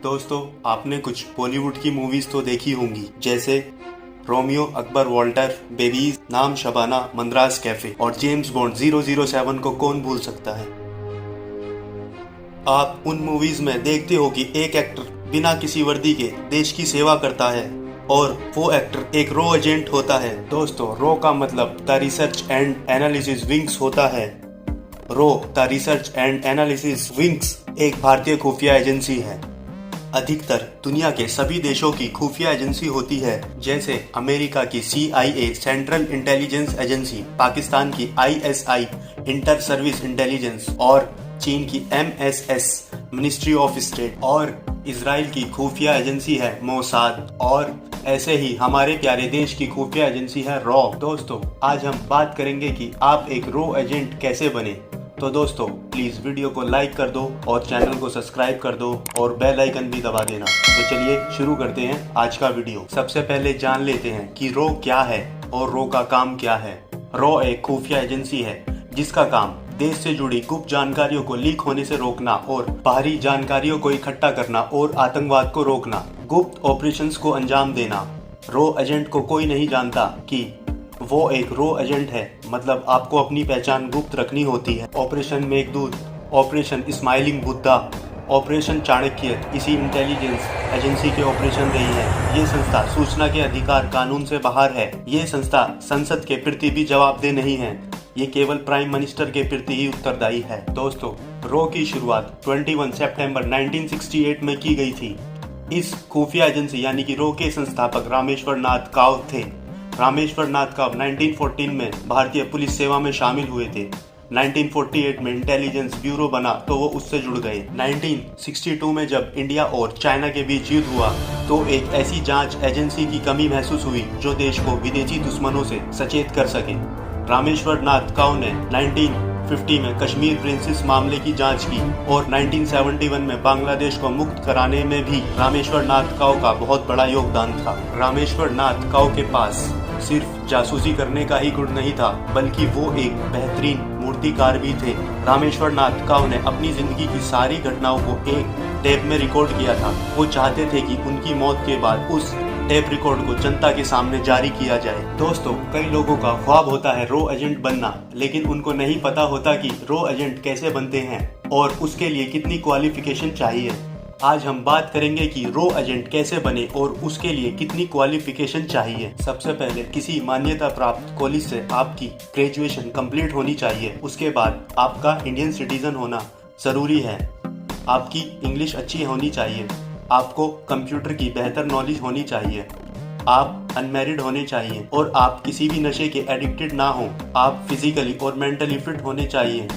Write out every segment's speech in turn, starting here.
दोस्तों, आपने कुछ बॉलीवुड की मूवीज तो देखी होंगी, जैसे रोमियो अकबर वॉल्टर, बेबीज, नाम शबाना, मंद्रास कैफे और जेम्स बॉन्ड 007 को कौन भूल सकता है। आप उन मूवीज में देखते हो कि एक एक्टर बिना किसी वर्दी के देश की सेवा करता है और वो एक्टर एक रो एजेंट होता है। दोस्तों, रो का मतलब the research and analysis wings होता है। रो the research and analysis wings एक भारतीय खुफिया एजेंसी है। अधिकतर दुनिया के सभी देशों की खुफिया एजेंसी होती है, जैसे अमेरिका की CIA central intelligence agency, Pakistan की ISI इंटर सर्विस इंटेलिजेंस और चीन की MSS मिनिस्ट्री ऑफ स्टेट और इजराइल की खुफिया एजेंसी है मोसाद, और ऐसे ही हमारे प्यारे देश की खुफिया एजेंसी है रॉ। दोस्तों, आज हम बात करेंगे कि आप एक रो एजेंट कैसे बने। तो दोस्तों, प्लीज वीडियो को लाइक कर दो और चैनल को सब्सक्राइब कर दो और बेल आइकन भी दबा देना। तो चलिए शुरू करते हैं आज का वीडियो। सबसे पहले जान लेते हैं कि रो क्या है और रो का काम क्या है। रो एक खुफिया एजेंसी है जिसका काम देश से जुड़ी गुप्त जानकारियों को लीक होने से रोकना और बाहरी जानकारियों को इकट्ठा करना और आतंकवाद को रोकना, गुप्त ऑपरेशंस को अंजाम देना। रो एजेंट को कोई नहीं जानता कि वो एक रो एजेंट है, मतलब आपको अपनी पहचान गुप्त रखनी होती है। Operation Meghdoot, operation smiling Buddha, operation Chanakya इसी इंटेलिजेंस एजेंसी के ऑपरेशन रही है। ये संस्था सूचना के अधिकार कानून से बाहर है। ये संस्था संसद के प्रति भी जवाबदेह नहीं है, ये केवल प्राइम मिनिस्टर के प्रति ही उत्तरदायी है। दोस्तों, रो की शुरुआत 21 सितंबर 1968 में की गई थी। इस खुफिया एजेंसी यानी कि रो के संस्थापक रामेश्वर नाथ काव थे। रामेश्वर नाथ काव 1914 में भारतीय पुलिस सेवा में शामिल हुए थे। 1948 में इंटेलिजेंस ब्यूरो बना तो वो उससे जुड़ गए। 1962 में जब इंडिया और चाइना के बीच युद्ध हुआ तो एक ऐसी जांच एजेंसी की कमी महसूस हुई जो देश को विदेशी दुश्मनों से सचेत कर सके। रामेश्वर नाथ काव ने 1950 में कश्मीर प्रिंसेस मामले की जांच की और 1971 में बांग्लादेश को मुक्त कराने में भी रामेश्वर नाथ काव का बहुत बड़ा योगदान था। रामेश्वर नाथ काव के पास सिर्फ जासूसी करने का ही गुण नहीं था, बल्कि वो एक बेहतरीन मूर्तिकार भी थे। रामेश्वर नाथ काव ने अपनी जिंदगी की सारी घटनाओं को एक टेप में रिकॉर्ड किया था। वो चाहते थे कि उनकी मौत के बाद उस टेप रिकॉर्ड को जनता के सामने जारी किया जाए। दोस्तों, कई लोगों का ख्वाब होता है रो एजेंट बनना, लेकिन उनको नहीं पता होता कि रो एजेंट कैसे बनते हैं और उसके लिए कितनी क्वालिफिकेशन चाहिए। आज हम बात करेंगे कि रो एजेंट कैसे बने और उसके लिए कितनी क्वालिफिकेशन चाहिए। सबसे पहले किसी मान्यता प्राप्त कॉलेज से आपकी ग्रेजुएशन कंप्लीट होनी चाहिए। उसके बाद आपका इंडियन सिटीजन होना जरूरी है। आपकी इंग्लिश अच्छी होनी चाहिए। आपको कंप्यूटर की बेहतर नॉलेज होनी चाहिए। आप अनमैरिड होने चाहिए और आप किसी भी नशे के एडिक्टेड ना हो। आप फिजिकली और मेंटली फिट होने चाहिए।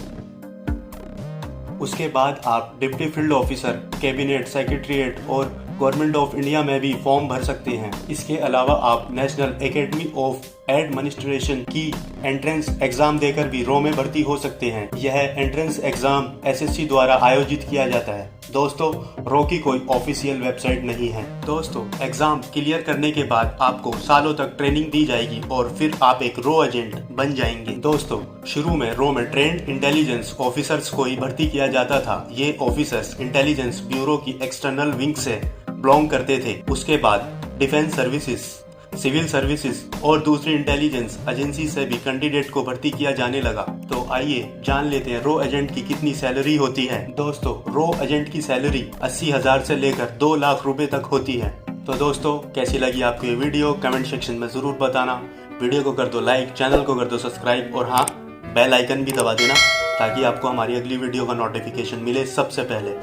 उसके बाद आप deputy field officer, cabinet secretariat और गवर्नमेंट ऑफ इंडिया में भी फॉर्म भर सकते हैं। इसके अलावा आप नेशनल एकेडमी ऑफ एडमिनिस्ट्रेशन की एंट्रेंस एग्जाम देकर भी रो में भर्ती हो सकते हैं। यह एंट्रेंस एग्जाम SSC द्वारा आयोजित किया जाता है। दोस्तों, रो की कोई ऑफिशियल वेबसाइट नहीं है। दोस्तों, एग्जाम क्लियर करने के बाद आपको सालों तक ट्रेनिंग दी जाएगी और फिर आप एक रो एजेंट बन जाएंगे। दोस्तों, शुरू में रो में ट्रेंड इंटेलिजेंस ऑफिसर्स को ही भर्ती किया जाता था। ये ऑफिसर्स इंटेलिजेंस ब्यूरो की एक्सटर्नल विंग से बिलोंग करते थे। उसके बाद डिफेंस सर्विसेज, सिविल सर्विसेज और दूसरी इंटेलिजेंस एजेंसी से भी कैंडिडेट को भर्ती किया जाने लगा। तो आइए जान लेते हैं रो एजेंट की कितनी सैलरी होती है। दोस्तों, रो एजेंट की सैलरी 80,000 से लेकर 2 लाख रुपए तक होती है। तो दोस्तों, कैसी लगी आपको ये वीडियो कमेंट सेक्शन में जरूर बताना। वीडियो को कर दो लाइक, चैनल को कर दो सब्सक्राइब और हाँ, बेल आइकन भी दबा देना ताकि आपको हमारी अगली वीडियो का नोटिफिकेशन मिले सबसे पहले।